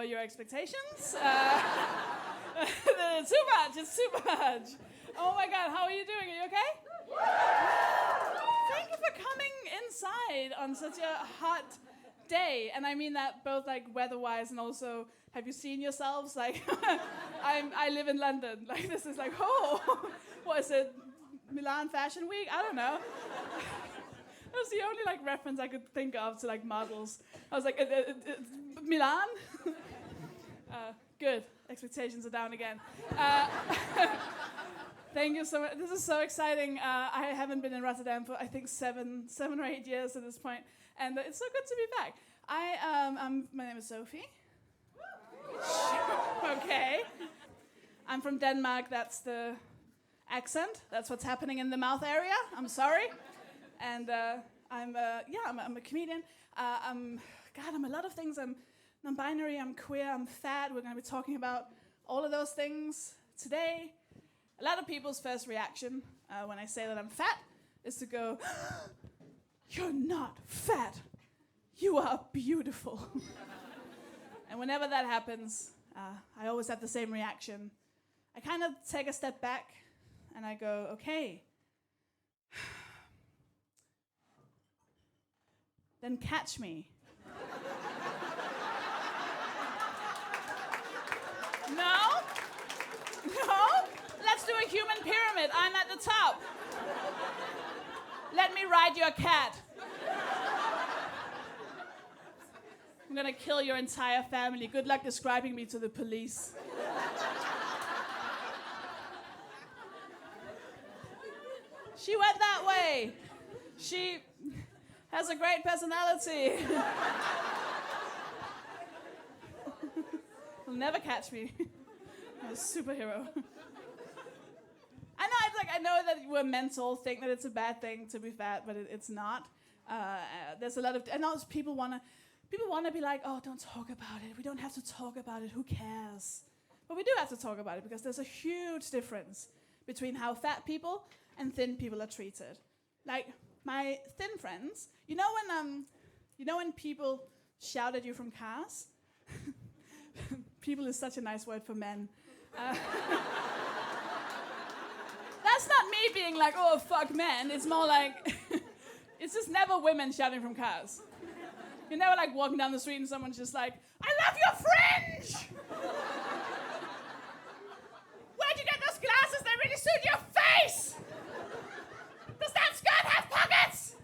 your expectations. It's too much. Oh my God, how are you doing? Are you okay? Thank you for coming inside on such a hot day. And I mean that both like weather-wise and also, have you seen yourselves? Like, I live in London. Like, this is like, what is it? Milan Fashion Week? I don't know. That was the only like reference I could think of to like models. I was like, Milan? Good. Expectations are down again. Thank you so much. This is so exciting. I haven't been in Rotterdam for I think seven or 8 years at this point, and it's so good to be back. My name is Sofie. Okay. I'm from Denmark. That's the accent. That's what's happening in the mouth area. I'm sorry. And I'm a comedian. I'm a lot of things. I'm non-binary, I'm queer, I'm fat. We're going to be talking about all of those things today. A lot of people's first reaction when I say that I'm fat is to go, "You're not fat. You are beautiful." And whenever that happens, I always have the same reaction. I kind of take a step back and I go, okay, then catch me. No? Let's do a human pyramid. I'm at the top. Let me ride your cat. I'm gonna kill your entire family. Good luck describing me to the police. She went that way. She has a great personality. Will never catch me. I'm a superhero. I know that we're mental, think that it's a bad thing to be fat, but it's not. There's a lot of, and also people wanna be like, oh, don't talk about it. We don't have to talk about it. Who cares? But we do have to talk about it because there's a huge difference between how fat people and thin people are treated. Like my thin friends, you know when people shout at you from cars? People is such a nice word for men. That's not me being like, oh, fuck men. It's more like, it's just never women shouting from cars. You're never like walking down the street and someone's just like, I love your fringe! Where'd you get those glasses? They really suit your face! Does that skirt have pockets?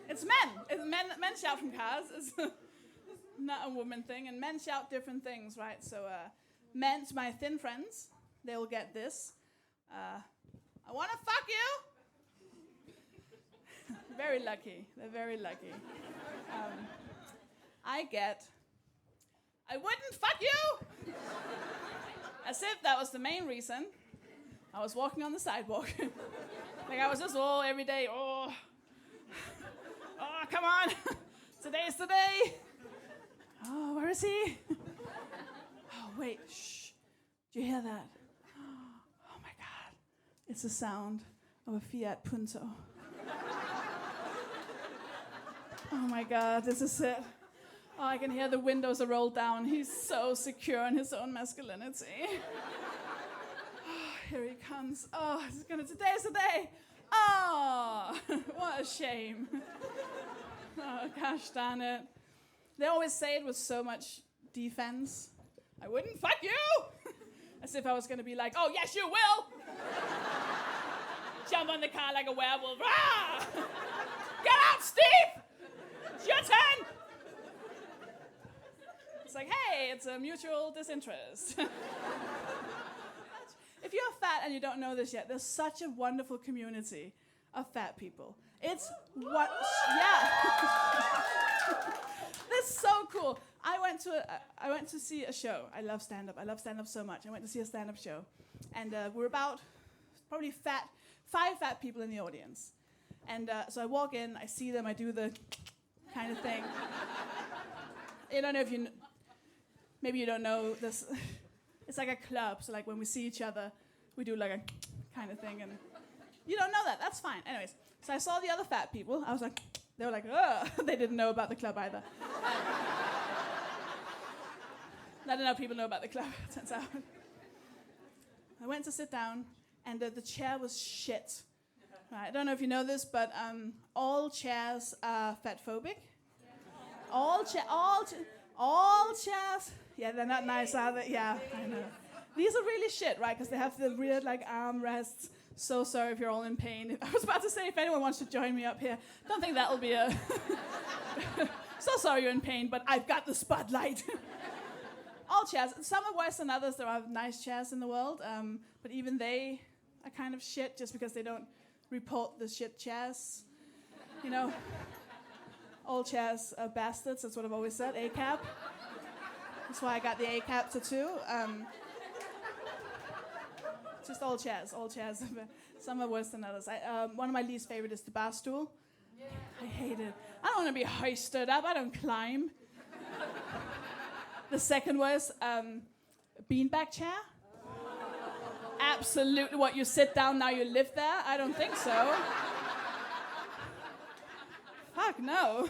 It's men. Men shout from cars. It's not a woman thing. And men shout different things, right? So men, my thin friends, they will get this. I want to fuck you. Very lucky. They're very lucky. I wouldn't fuck you. As if that was the main reason. I was walking on the sidewalk. Like I was just, every day, oh, come on. Today's the day. Oh, where is he? Oh, wait, shh. Do you hear that? Oh my God. It's the sound of a Fiat Punto. Oh my God, this is it. Oh, I can hear the windows are rolled down. He's so secure in his own masculinity. Oh, here he comes. Oh, today's the day. Oh, what a shame. Oh, gosh darn it. They always say it with so much defense. I wouldn't fuck you! As if I was gonna be like, oh, yes, you will! Jump on the car like a werewolf. Ah! Get out, Steve! It's your turn! It's like, hey, it's a mutual disinterest. If you're fat and you don't know this yet, there's such a wonderful community of fat people. It's what, yeah. That's so cool. I went to see a show. I love stand-up. I love stand-up so much. I went to see a stand-up show. And we're about probably 5 fat people in the audience. And so I walk in, I see them, I do the kind of thing. I don't know if maybe you don't know this. It's like a club, so like when we see each other, we do like a kind of thing, and you don't know that, that's fine. Anyways, so I saw the other fat people, I was like, They were like, ugh. They didn't know about the club either. I don't know if people know about the club, turns out. I went to sit down, and the chair was shit. Right, I don't know if you know this, but all chairs are fat-phobic. All chairs. Yeah, they're not nice, are they? Yeah, I know. These are really shit, right? Because they have the weird, like, armrests. So sorry if you're all in pain. I was about to say, if anyone wants to join me up here, don't think that'll be a... So sorry you're in pain, but I've got the spotlight. All chairs. Some are worse than others. There are nice chairs in the world, but even they are kind of shit just because they don't report the shit chairs. You know, all chairs are bastards. That's what I've always said. ACAB. That's why I got the ACAB tattoo. Just all chairs. All chairs. Some are worse than others. One of my least favorite is the bar stool. Yeah. I hate it. I don't want to be hoisted up. I don't climb. The second worst, beanbag chair. Absolutely. What, you sit down, now you live there? I don't think so. Fuck no.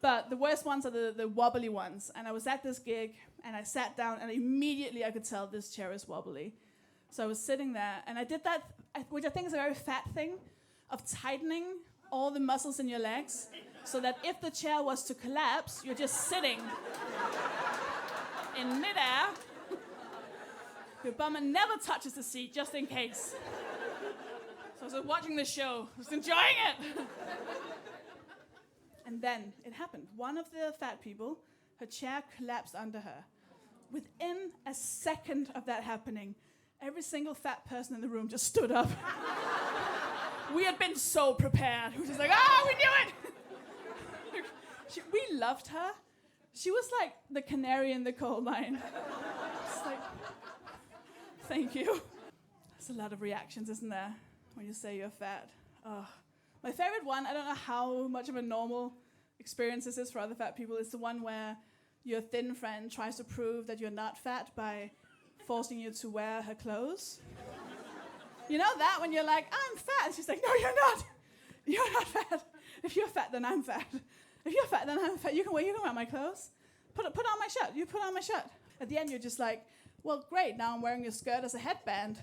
But the worst ones are the wobbly ones. And I was at this gig, and I sat down, and immediately I could tell this chair is wobbly. So I was sitting there, and I did that, which I think is a very fat thing, of tightening all the muscles in your legs, so that if the chair was to collapse, you're just sitting in midair. Your bum never touches the seat, just in case. So I was watching the show, I was enjoying it. And then it happened. One of the fat people, her chair collapsed under her. Within a second of that happening, every single fat person in the room just stood up. We had been so prepared. We were just like, we knew it! We loved her. She was like the canary in the coal mine. It's like, thank you. There's a lot of reactions, isn't there, when you say you're fat? Oh. My favorite one, I don't know how much of a normal experience this is for other fat people, is the one where your thin friend tries to prove that you're not fat by forcing you to wear her clothes. You know that, when you're like, I'm fat, and she's like, no, you're not. You're not fat. If you're fat, then I'm fat. If you're fat, then I'm fat. You can wear my clothes. Put on my shirt. You put on my shirt. At the end, you're just like, well, great, now I'm wearing your skirt as a headband.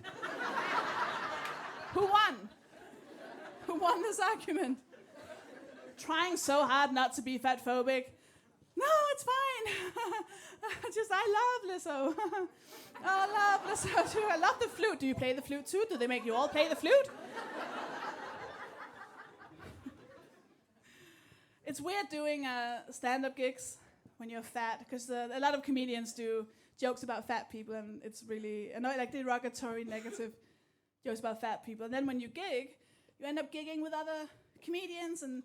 Who won? Who won this argument? Trying so hard not to be fat-phobic. No, it's fine. I love Lizzo. I love Lizzo too. I love the flute. Do you play the flute too? Do they make you all play the flute? It's weird doing stand-up gigs when you're fat, because a lot of comedians do jokes about fat people, and it's really annoying, like derogatory, negative jokes about fat people. And then when you gig, you end up gigging with other comedians, and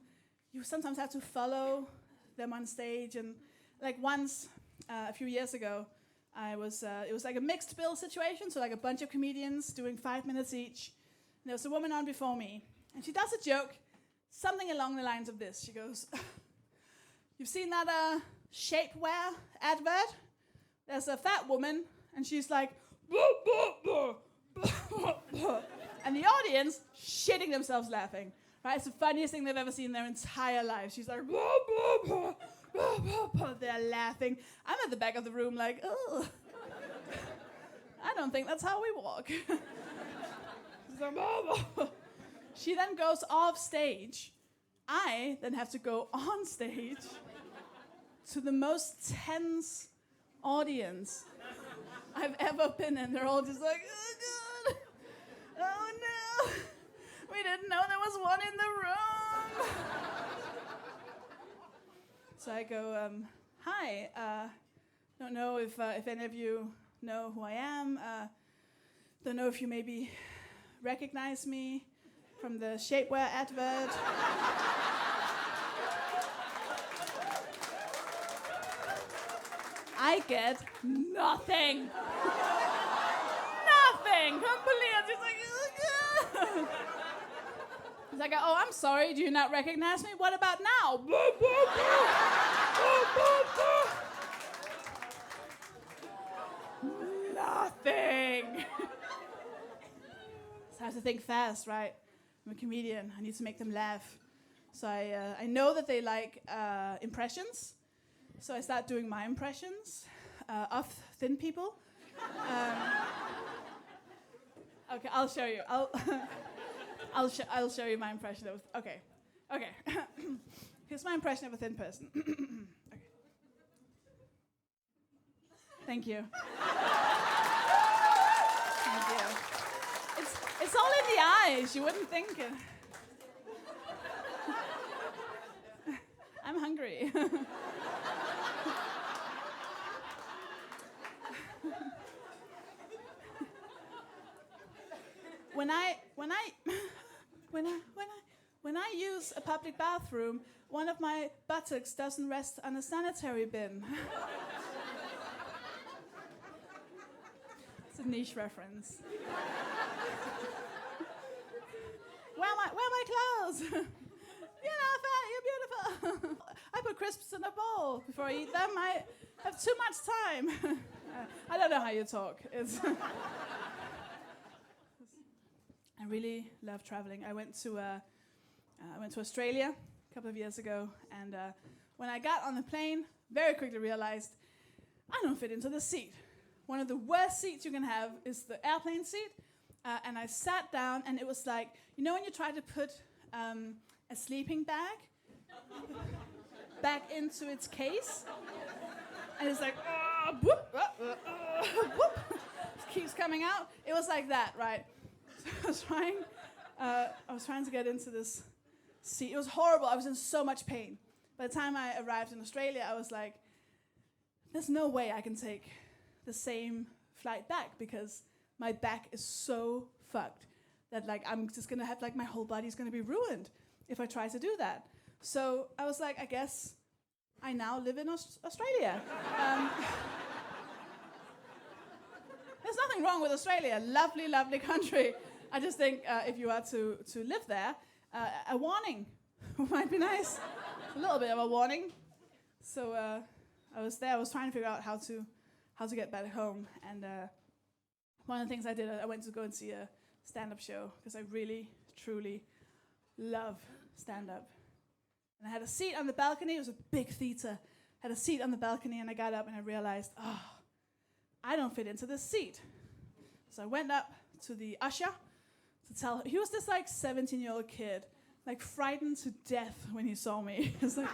you sometimes have to follow them on stage. And like once, a few years ago, it was like a mixed bill situation, so like a bunch of comedians doing 5 minutes each. And there was a woman on before me, and she does a joke, something along the lines of this. She goes, you've seen that shapewear advert? There's a fat woman, and she's like, and the audience shitting themselves laughing. Right? It's the funniest thing they've ever seen in their entire life. She's like, they're laughing. I'm at the back of the room like, oh, I don't think that's how we walk. She then goes off stage. I then have to go on stage to the most tense audience I've ever been in. They're all just like, oh God, oh no, we didn't know there was one in the room. So I go, hi, don't know if any of you know who I am. Don't know if you maybe recognize me from the shapewear advert. I get nothing. Nothing. Completely. She's like, oh, he's like, oh, I'm sorry. Do you not recognize me? What about now? Nothing. So I have to think fast, right? I'm a comedian. I need to make them laugh. So I know that they like impressions. So I start doing my impressions of thin people. Okay, I'll show you. I'll show you my impression of. Okay. Here's my impression of a thin person. Okay. Thank you. Thank you. It's all in the eyes. You wouldn't think it. I'm hungry. When I use a public bathroom, one of my buttocks doesn't rest on a sanitary bin. It's a niche reference. Where are my clothes? You're not fat, you're beautiful. I put crisps in a bowl before I eat them. I have too much time. I don't know how you talk. I really love traveling. I went to Australia a couple of years ago, and when I got on the plane, very quickly realized I don't fit into the seat. One of the worst seats you can have is the airplane seat, and I sat down, and it was like, you know when you try to put a sleeping bag back into its case, and it's like, whoop, whoop, it keeps coming out. It was like that, right? So I was trying to get into this seat. It was horrible. I was in so much pain. By the time I arrived in Australia, I was like, there's no way I can take the same flight back because my back is so fucked that like I'm just gonna have like my whole body's gonna be ruined if I try to do that. So I was like, I guess I now live in Australia. There's nothing wrong with Australia. Lovely, lovely country. I just think if you are to live there, a warning might be nice. A little bit of a warning. So I was there. I was trying to figure out how to get back home. And one of the things I did, I went to go and see a stand-up show because I really, truly love stand-up. And I had a seat on the balcony. It was a big theater. I had a seat on the balcony, and I got up and I realized, I don't fit into this seat. So I went up to the usher to tell her. He was this like 17-year-old kid, like frightened to death when he saw me. He was like,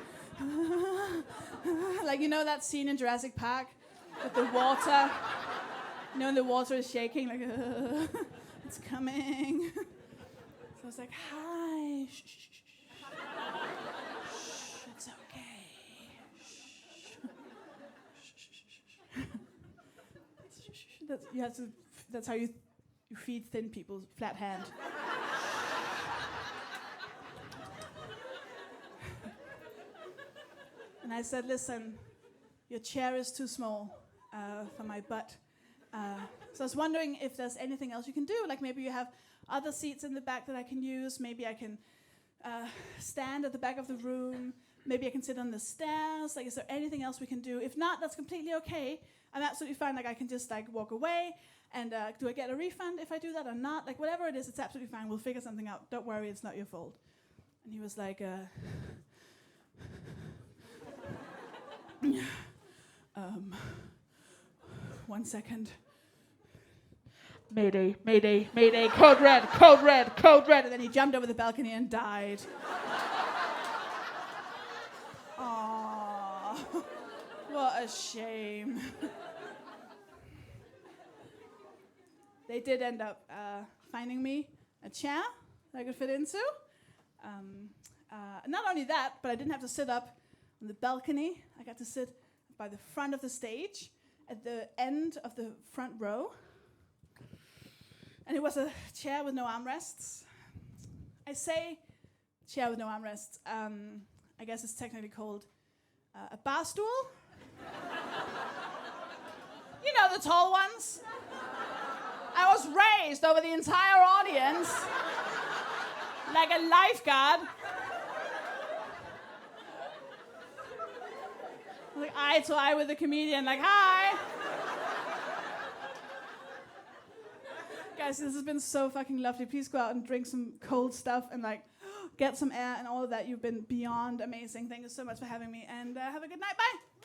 like, you know that scene in Jurassic Park with the water? You know, and the water is shaking, like, it's coming. So I was like, hi, shh, shh, shh, shh, it's okay. That's how you feed thin people, flat hand. And I said, listen, your chair is too small for my butt. So I was wondering if there's anything else you can do. Like maybe you have other seats in the back that I can use. Maybe I can stand at the back of the room. Maybe I can sit on the stairs. Like, is there anything else we can do? If not, that's completely okay. I'm absolutely fine. Like, I can just like walk away. And do I get a refund if I do that or not? Like, whatever it is, it's absolutely fine. We'll figure something out. Don't worry, it's not your fault. And he was like, 1 second. Mayday, mayday, mayday, code red, code red, code red. And then he jumped over the balcony and died. Aww, what a shame. They did end up finding me a chair that I could fit into. Not only that, but I didn't have to sit up on the balcony. I got to sit by the front of the stage at the end of the front row. And it was a chair with no armrests. I say chair with no armrests. I guess it's technically called a bar stool. You know, the tall ones. I was raised over the entire audience like a lifeguard. Like eye to eye with the comedian, like, hi. Guys, this has been so fucking lovely. Please go out and drink some cold stuff and like get some air and all of that. You've been beyond amazing. Thank you so much for having me, and have a good night. Bye.